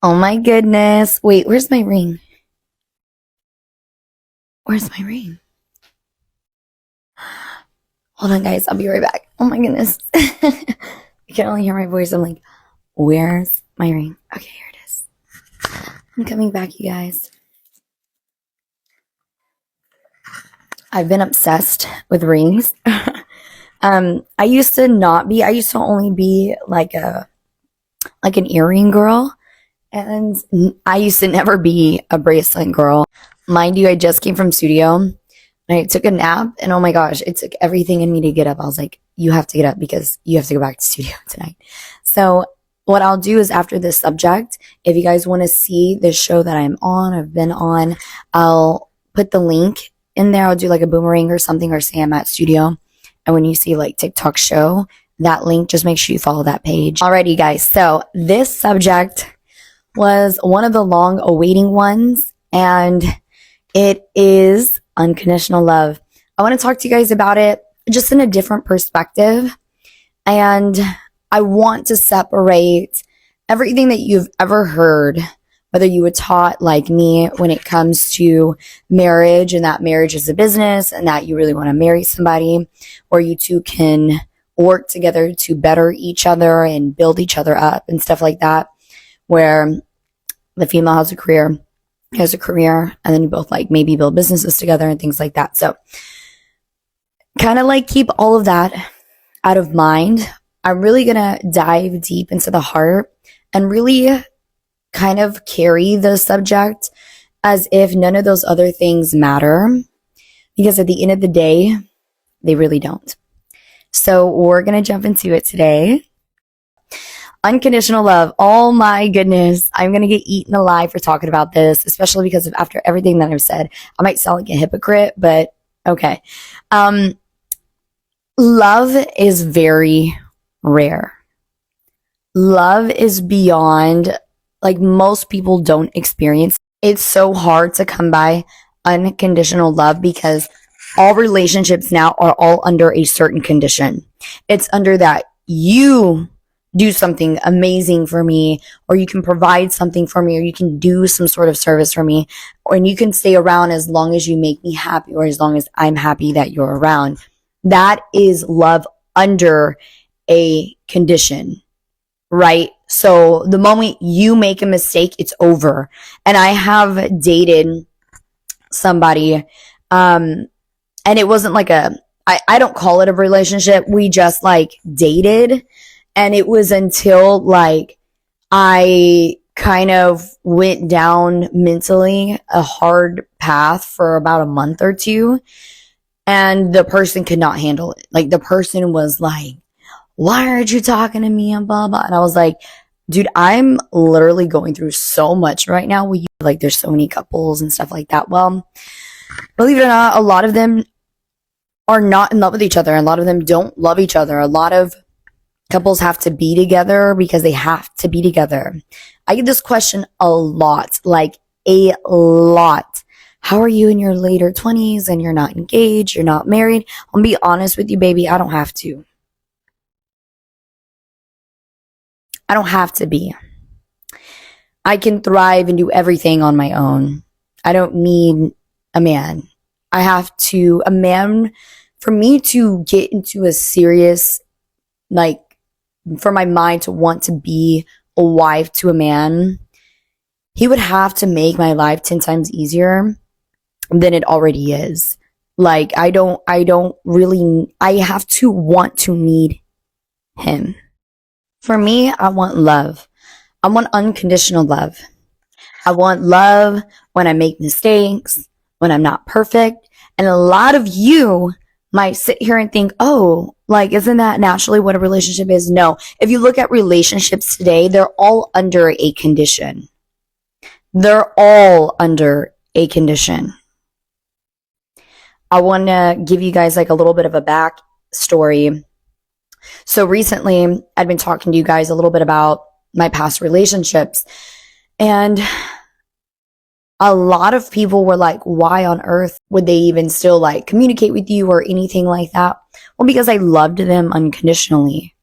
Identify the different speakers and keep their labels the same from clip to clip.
Speaker 1: Oh my goodness. Wait, where's my ring? Where's my ring? Hold on, guys. I'll be right back. Oh my goodness. You can only hear my voice. I'm like, where's my ring? Okay, here it is. I'm coming back, you guys. I've been obsessed with rings. I used to not be. I used to only be like an earring girl, and I used to never be a bracelet girl. Mind you, I just came from studio. And I took a nap, and oh my gosh, it took everything in me to get up. I was like, you have to get up because you have to go back to studio tonight. So what I'll do is after this subject, if you guys want to see the show that I've been on, I'll put the link in there. I'll do like a boomerang or something, or say I'm at studio. And when you see like TikTok show, that link, just make sure you follow that page. Alrighty, guys. So this subject was one of the long awaiting ones, and it is unconditional love. I want to talk to you guys about it just in a different perspective. And I want to separate everything that you've ever heard, whether you were taught like me when it comes to marriage, and that marriage is a business, and that you really want to marry somebody, or you two can work together to better each other and build each other up and stuff like that, where the female has a career, and then you both like maybe build businesses together and things like that. So kind of like keep all of that out of mind. I'm really going to dive deep into the heart and really kind of carry the subject as if none of those other things matter, because at the end of the day, they really don't. So we're going to jump into it today. Unconditional love. Oh my goodness. I'm going to get eaten alive for talking about this, especially because of after everything that I've said. I might sound like a hypocrite, but okay. Love is very rare. Love is beyond, like, most people don't experience. It's so hard to come by unconditional love because all relationships now are all under a certain condition. It's under that you do something amazing for me, or you can provide something for me, or you can do some sort of service for me, and you can stay around as long as you make me happy, or as long as I'm happy that you're around. That is love under a condition, right? So the moment you make a mistake, it's over. And I have dated somebody, and it wasn't like I don't call it a relationship. We just like dated. And it was until like I kind of went down mentally a hard path for about a month or two. And the person could not handle it. Like, the person was like, why aren't you talking to me and blah, blah. And I was like, dude, I'm literally going through so much right now. Like, there's so many couples and stuff like that. Well, believe it or not, a lot of them are not in love with each other. A lot of them don't love each other. A lot of couples have to be together because they have to be together. I get this question a lot, like a lot. How are you in your later 20s and you're not engaged, you're not married? I'll be honest with you, baby, I don't have to. I don't have to be. I can thrive and do everything on my own. I don't need a man. A man, for me to get into a serious, like, for my mind to want to be a wife to a man, he would have to make my life 10 times easier than it already is. Like, I have to want to need him. For me, I want love. I want unconditional love. I want love when I make mistakes, when I'm not perfect. And a lot of you might sit here and think, oh, like, isn't that naturally what a relationship is? No. If you look at relationships today, they're all under a condition. They're all under a condition. I want to give you guys like a little bit of a backstory. So recently, I'd been talking to you guys a little bit about my past relationships. And a lot of people were like, why on earth would they even still like communicate with you or anything like that? Well, because I loved them unconditionally.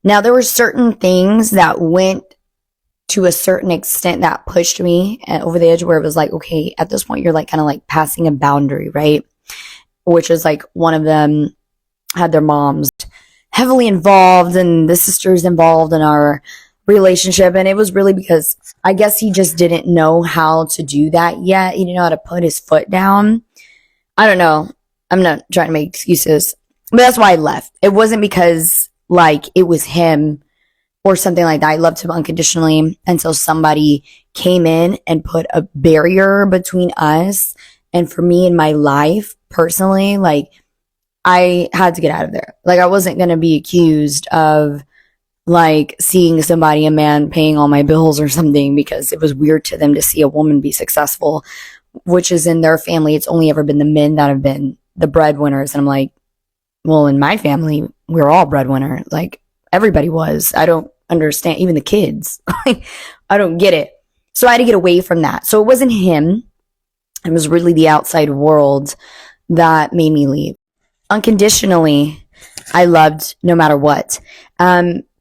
Speaker 1: Now, there were certain things that went to a certain extent that pushed me over the edge, where it was like, okay, at this point, you're like kind of like passing a boundary, right? Which is like one of them had their moms heavily involved and the sisters involved in our relationship. And it was really because I guess he just didn't know how to do that yet. He didn't know how to put his foot down. I don't know. I'm not trying to make excuses, but that's why I left. It wasn't because like it was him or something like that. I loved him unconditionally until somebody came in and put a barrier between us. And for me in my life personally, like I had to get out of there. Like I wasn't going to be accused of like seeing somebody, a man, paying all my bills or something because it was weird to them to see a woman be successful, which is in their family. It's only ever been the men that have been the breadwinners. And I'm like, well, in my family, we're all breadwinner. Like everybody was. I don't understand. Even the kids. I don't get it. So I had to get away from that. So it wasn't him. It was really the outside world that made me leave. Unconditionally, I loved no matter what.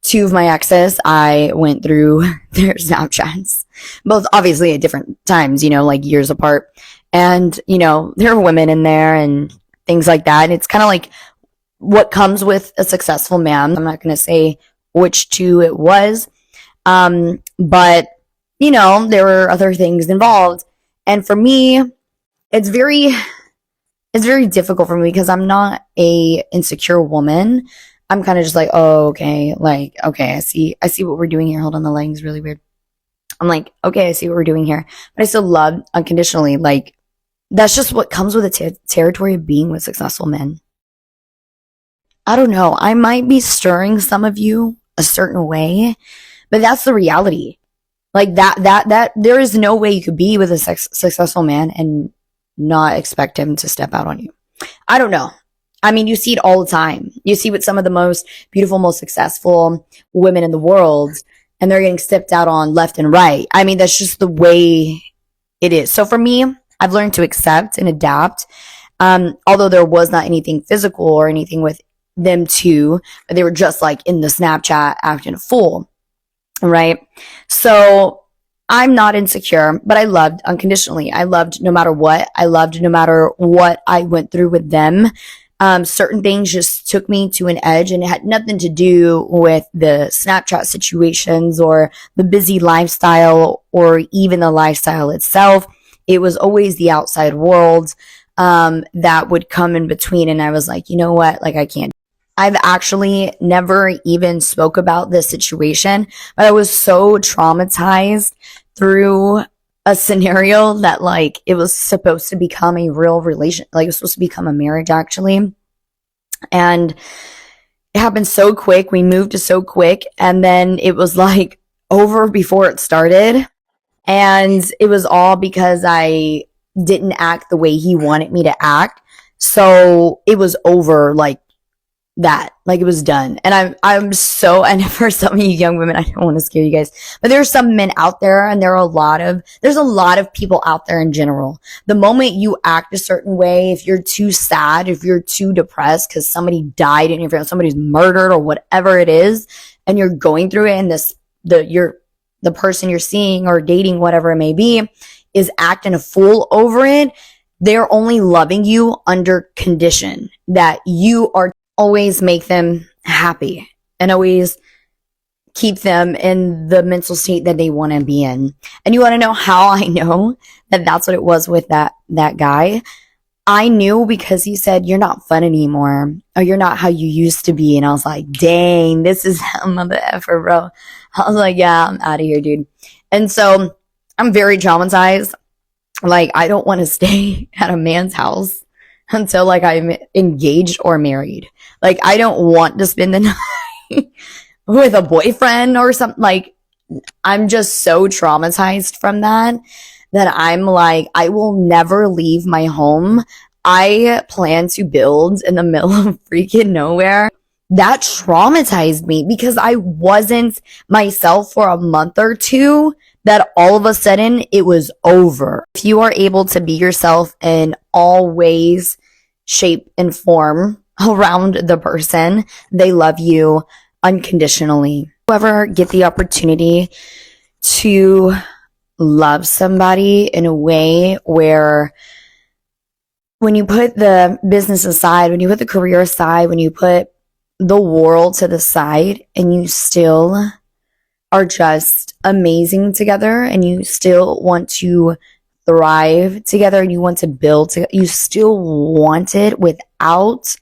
Speaker 1: Two of my exes, I went through their Snapchats, both obviously at different times, you know, like years apart. And, you know, there are women in there and things like that. And it's kind of like what comes with a successful man. I'm not going to say which two it was. But, you know, there were other things involved. And for me, it's very difficult for me because I'm not a insecure woman. I'm kind of just like, oh, okay. Like, okay, I see what we're doing here. Hold on, the lighting's really weird. I'm like, okay, I see what we're doing here. But I still love unconditionally. Like, that's just what comes with the territory of being with successful men. I don't know. I might be stirring some of you a certain way, but that's the reality. Like that, there is no way you could be with a successful man and not expect him to step out on you. I don't know. I mean, you see it all the time. You see with some of the most beautiful, most successful women in the world, and they're getting stepped out on left and right. I mean, that's just the way it is. So for me, I've learned to accept and adapt. Although there was not anything physical or anything with them two, they were just like in the Snapchat acting a fool. Right? So I'm not insecure, but I loved unconditionally. I loved no matter what. I loved no matter what I went through with them. Certain things just took me to an edge, and it had nothing to do with the Snapchat situations or the busy lifestyle or even the lifestyle itself. It was always the outside world that would come in between. And I was like, you know what? Like, I can't. I've actually never even spoke about this situation, but I was so traumatized through a scenario that like it was supposed to become a real relation, like it was supposed to become a marriage actually. And it happened so quick. We moved so quick. And then it was like over before it started. And it was all because I didn't act the way he wanted me to act. So it was over like that. Like it was done. And I'm so, and for some of you young women, I don't want to scare you guys, but there are some men out there, and there's a lot of people out there in general. The moment you act a certain way, if you're too sad, if you're too depressed because somebody died in your family, somebody's murdered or whatever it is, and you're going through it, and the person you're seeing or dating, whatever it may be, is acting a fool over it, they're only loving you under condition that you are always make them happy and always keep them in the mental state that they want to be in. And you want to know how I know that that's what it was with that guy? I knew because he said, "You're not fun anymore," or "You're not how you used to be." And I was like, dang, this is a mother effer, bro. I was like, yeah, I'm out of here, dude. And so I'm very traumatized. Like, I don't want to stay at a man's house until like I'm engaged or married. Like, I don't want to spend the night with a boyfriend or something. Like, I'm just so traumatized from that I'm like, I will never leave my home. I plan to build in the middle of freaking nowhere. That traumatized me because I wasn't myself for a month or two, that all of a sudden it was over. If you are able to be yourself in all ways, shape, and form around the person, they love you unconditionally. Whoever get the opportunity to love somebody in a way where when you put the business aside, when you put the career aside, when you put the world to the side and you still are just amazing together and you still want to thrive together and you want to build together, you still want it without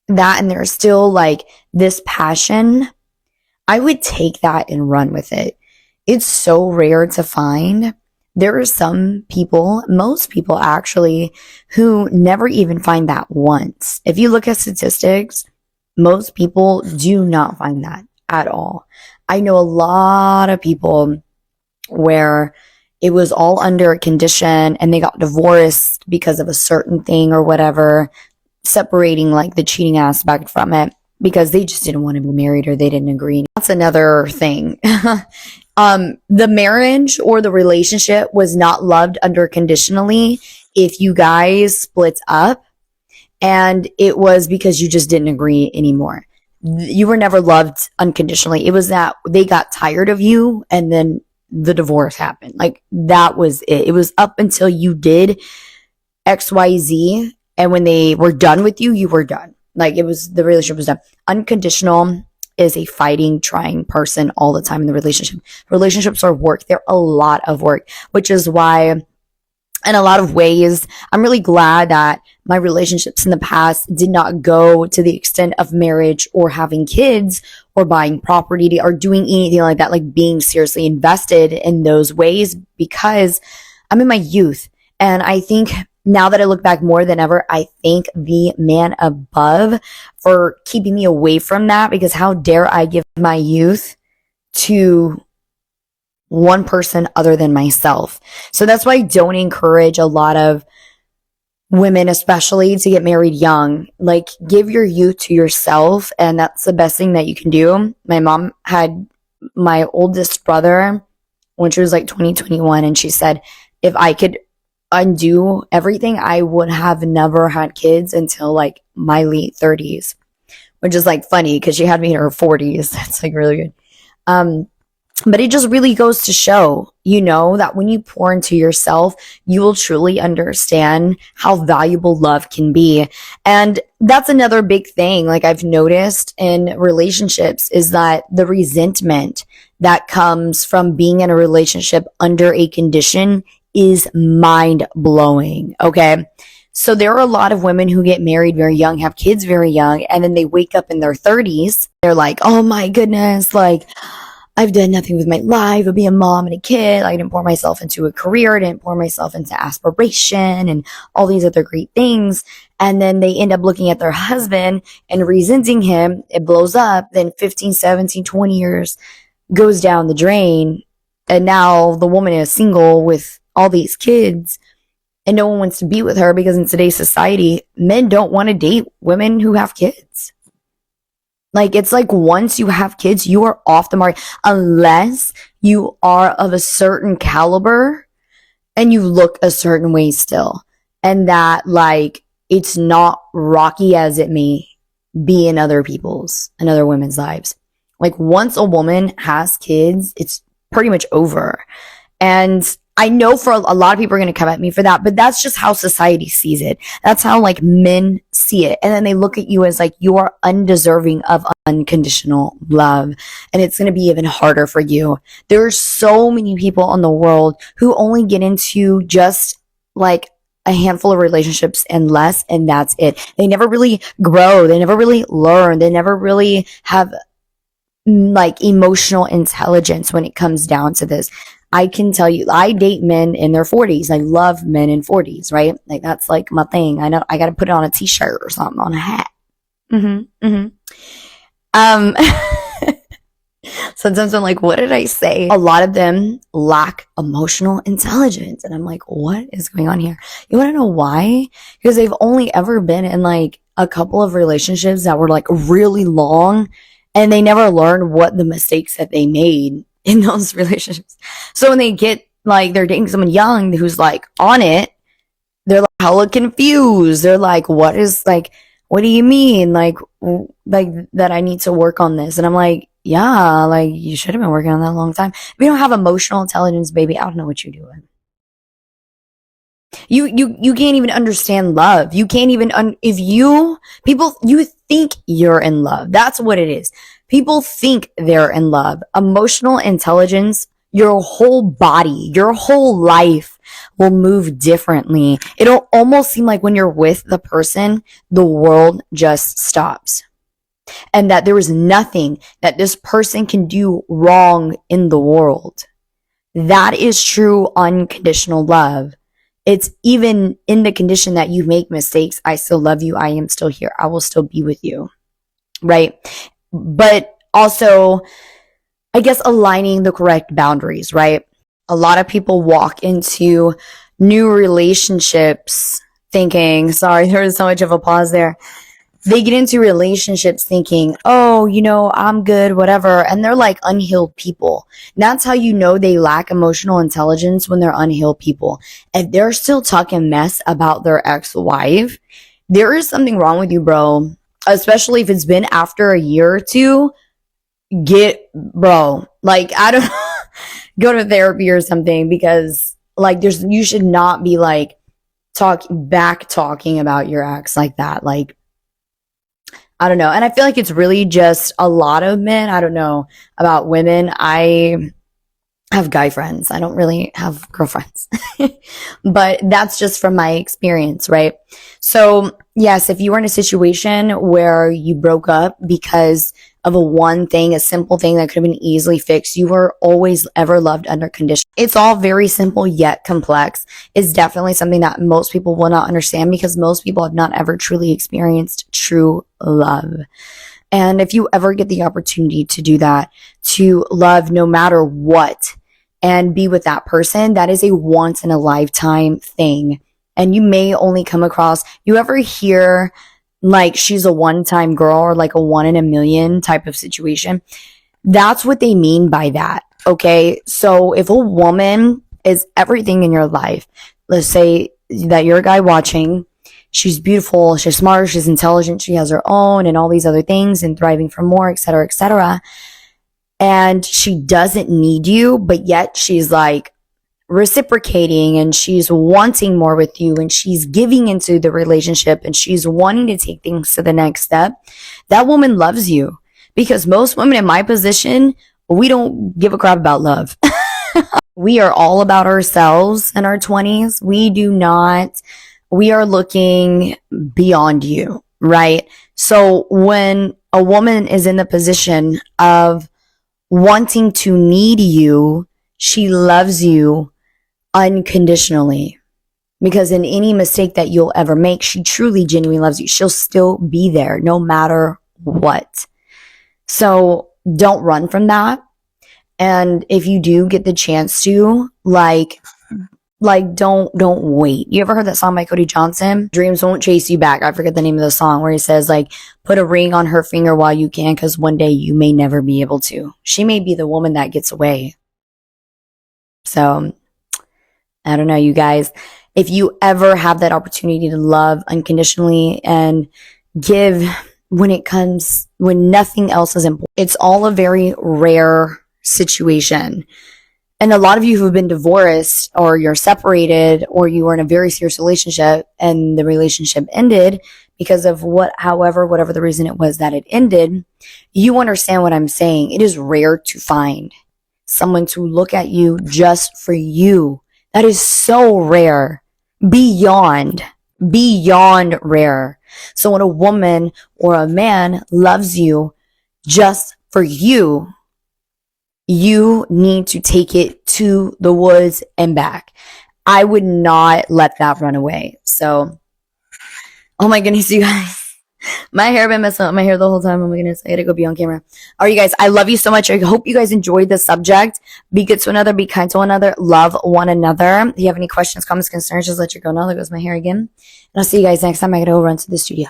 Speaker 1: that, and there's still like this passion, I would take that and run with it. It's so rare to find. There are some people, most people actually, who never even find that once. If you look at statistics, most people do not find that at all. I know a lot of people where it was all under a condition and they got divorced because of a certain thing or whatever, separating like the cheating aspect from it because they just didn't want to be married or they didn't agree. That's another thing. The marriage or the relationship was not loved unconditionally if you guys split up and it was because you just didn't agree anymore. You were never loved unconditionally. It was that they got tired of you and then the divorce happened. Like that was it. It was up until you did XYZ, and when they were done with you, you were done. Like it was, the relationship was done. Unconditional is a fighting, trying person all the time in the relationship. Relationships are work. They're a lot of work, which is why in a lot of ways, I'm really glad that my relationships in the past did not go to the extent of marriage or having kids or buying property or doing anything like that, like being seriously invested in those ways, because I'm in my youth. And I think now that I look back more than ever, I thank the man above for keeping me away from that, because how dare I give my youth to one person other than myself. So that's why I don't encourage a lot of women, especially, to get married young. Like, give your youth to yourself, and that's the best thing that you can do. My mom had my oldest brother when she was like 21, and she said, if I could undo everything, I would have never had kids until like my late 30s, which is like funny because she had me in her 40s. That's like really good. But it just really goes to show, that when you pour into yourself, you will truly understand how valuable love can be. And that's another big thing, like I've noticed in relationships, is that the resentment that comes from being in a relationship under a condition is mind blowing. Okay. So there are a lot of women who get married very young, have kids very young, and then they wake up in their 30s. They're like, oh my goodness, like, I've done nothing with my life. I'll be a mom and a kid. I didn't pour myself into a career. I didn't pour myself into aspiration and all these other great things. And then they end up looking at their husband and resenting him. It blows up. Then 15, 17, 20 years goes down the drain. And now the woman is single with all these kids and no one wants to be with her, because in today's society, men don't want to date women who have kids. Like, it's like once you have kids, you are off the market unless you are of a certain caliber and you look a certain way still. And that, like, it's not rocky as it may be in other women's lives. Like, once a woman has kids, it's pretty much over. And I know for a lot of people are going to come at me for that, but that's just how society sees it. That's how like men see it. And then they look at you as like you are undeserving of unconditional love. And it's going to be even harder for you. There are so many people in the world who only get into just like a handful of relationships and less, and that's it. They never really grow. They never really learn. They never really have like emotional intelligence when it comes down to this. I can tell you, I date men in their 40s. I love men in 40s, right? Like, that's like my thing. I know I got to put it on a t-shirt or something, on a hat. Sometimes I'm like, what did I say? A lot of them lack emotional intelligence. And I'm like, what is going on here? You want to know why? Because they've only ever been in like a couple of relationships that were like really long, and they never learned what the mistakes that they made in those relationships. So when they get like, they're dating someone young who's like on it, they're like hella confused. They're like, what do you mean? Like that I need to work on this. And I'm like, yeah, like you should have been working on that a long time. If you don't have emotional intelligence, baby, I don't know what you're doing. You can't even understand love. You can't even if you people you think you're in love. That's what it is. People think they're in love. Emotional intelligence, your whole body, your whole life will move differently. It'll almost seem like when you're with the person, the world just stops. And that there is nothing that this person can do wrong in the world. That is true unconditional love. It's even in the condition that you make mistakes. I still love you. I am still here. I will still be with you. Right. But also, I guess aligning the correct boundaries, right? A lot of people walk into new relationships thinking, sorry, there was so much of a pause there. They get into relationships thinking, oh, I'm good, whatever. And they're like unhealed people. And that's how you know they lack emotional intelligence when they're unhealed people. If they're still talking mess about their ex-wife, there is something wrong with you, bro. Especially if it's been after a year or two, like, I don't go to therapy or something because like you should not be like talking about your ex like that. Like, I don't know. And I feel like it's really just a lot of men. I don't know about women. I have guy friends. I don't really have girlfriends. But that's just from my experience, right? So, yes, if you were in a situation where you broke up because of a simple thing that could have been easily fixed, you were always ever loved under condition. It's all very simple yet complex. It's definitely something that most people will not understand because most people have not ever truly experienced true love. And if you ever get the opportunity to do that, to love no matter what, and be with that person, that is a once in a lifetime thing. And you may only come across, you ever hear like she's a one-time girl or like a 1 in a million type of situation? That's what they mean by that. Okay. So if a woman is everything in your life, let's say that you're a guy watching, she's beautiful, she's smart, she's intelligent, she has her own and all these other things and thriving for more, etc., etc. And she doesn't need you, but yet she's like reciprocating and she's wanting more with you and she's giving into the relationship and she's wanting to take things to the next step. That woman loves you because most women in my position, we don't give a crap about love. We are all about ourselves in our 20s. We are looking beyond you, right? So when a woman is in the position of wanting to need you, she loves you unconditionally. Because in any mistake that you'll ever make, she truly, genuinely loves you. She'll still be there no matter what. So don't run from that. And if you do get the chance to, like don't wait. You ever heard that song by Cody Johnson? Dreams won't chase you back. I forget the name of the song where he says like, put a ring on her finger while you can, because one day you may never be able to. She may be the woman that gets away. So I don't know, you guys. If you ever have that opportunity to love unconditionally and give when nothing else is important, it's all a very rare situation. And a lot of you who have been divorced or you're separated or you were in a very serious relationship and the relationship ended because of whatever the reason it was that it ended, you understand what I'm saying. It is rare to find someone to look at you just for you. That is so rare. Beyond rare. So when a woman or a man loves you just for you, you need to take it to the woods and back. I would not let that run away. So, oh my goodness, you guys. My hair been messing up my hair the whole time. Oh my goodness, I gotta go be on camera. All right, you guys, I love you so much. I hope you guys enjoyed the subject. Be good to another, be kind to one another, love one another. If you have any questions, comments, concerns, just let your girl know. There goes my hair again. And I'll see you guys next time. I gotta go run to the studio.